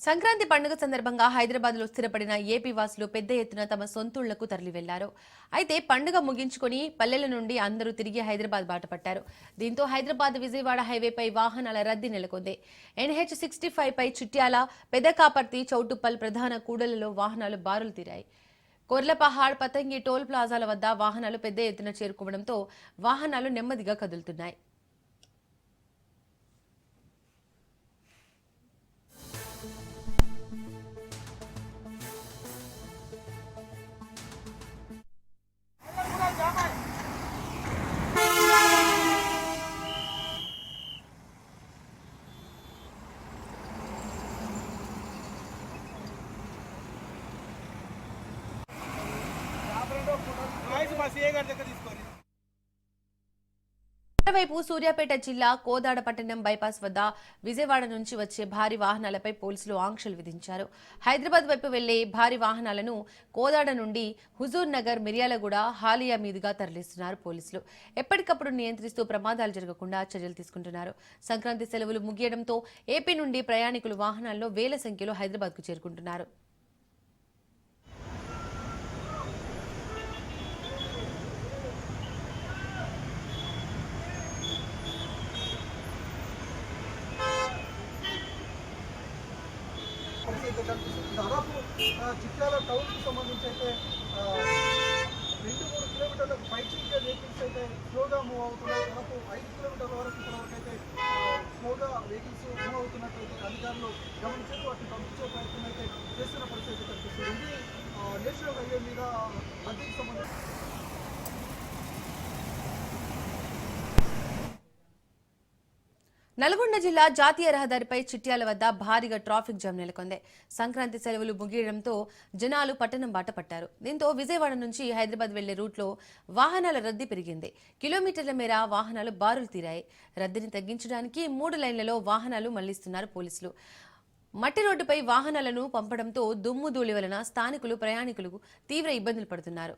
సంక్రాంతి పండుగ సందర్భంగా హైదరాబాద్ లో స్థిరపడిన ఏపీ వాసులు పెద్ద ఎత్తున తమ సొంతూళ్లకు తరలి వెళ్లారు. అయితే పండుగ ముగించుకుని పల్లెల నుండి అందరూ తిరిగి హైదరాబాద్ బాట పట్టారు. దీంతో హైదరాబాద్ విజయవాడ హైవేపై వాహనాల రద్దీ నెలకొంది. NH65 పై చిట్యాల, పెదకాపర్తి, చౌటుప్పల్ ప్రధాన కూడళ్లలో వాహనాలు బారులు తీరాయి. కొర్లపహాడ్, పతంగి టోల్ ప్లాజాల వద్ద వాహనాలు పెద్ద ఎత్తున చేరుకోవడంతో వాహనాలు నెమ్మదిగా కదులుతున్నాయి. మరోవైపు సూర్యాపేట జిల్లా కోదాడ పట్టణం బైపాస్ వద్ద విజయవాడ నుంచి వచ్చే భారీ వాహనాలపై పోలీసులు ఆంక్షలు విధించారు. హైదరాబాద్ వైపు వెళ్లే భారీ వాహనాలను కోదాడ నుండి హుజూర్ నగర్, మిర్యాలగూడ, హాలియా మీదుగా తరలిస్తున్నారు పోలీసులు. ఎప్పటికప్పుడు నియంత్రిస్తూ ప్రమాదాలు జరగకుండా చర్యలు తీసుకుంటున్నారు. సంక్రాంతి సెలవులు ముగియడంతో ఏపీ నుండి ప్రయాణికులు వాహనాల్లో వేల సంఖ్యలో హైదరాబాద్ కు చేరుకుంటున్నారు. దాదాపు చిట్యాల టౌన్కి సంబంధించి అయితే 2-3 కిలోమీటర్లకు పైచిగా వెహికల్స్ అయితే స్లోగా మూవ్ అవుతున్నాయి. దాదాపు 5 కిలోమీటర్ల వరకు ఇప్పటివరకు అయితే స్లోగా వెహికల్స్ మూవ్ అవుతున్నట్లయితే అధికారులు గమనించారు. వాటిని పంపించే ప్రయత్నం అయితే చేస్తున్న పరిస్థితి కనిపిస్తుంది. ఇది నేషనల్ హైవే మీద రద్దీకి సంబంధించి నల్గొండ జిల్లా జాతీయ రహదారిపై చిట్యాల వద్ద భారీగా ట్రాఫిక్ జామ్ నెలకొంది. సంక్రాంతి సెలవులు ముగియడంతో జనాలు పట్టణం బాట పట్టారు. దీంతో విజయవాడ నుంచి హైదరాబాద్ వెళ్లే రూట్లో వాహనాల రద్దీ పెరిగింది. కిలోమీటర్ల మేర వాహనాలు బారులు తీరాయి. రద్దీని తగ్గించడానికి 3 లైన్లలో వాహనాలు మళ్లిస్తున్నారు పోలీసులు. మట్టి రోడ్డుపై వాహనాలను పంపడంతో దుమ్ము ధూళి వలన స్థానికులు, ప్రయాణికులు తీవ్ర ఇబ్బందులు పడుతున్నారు.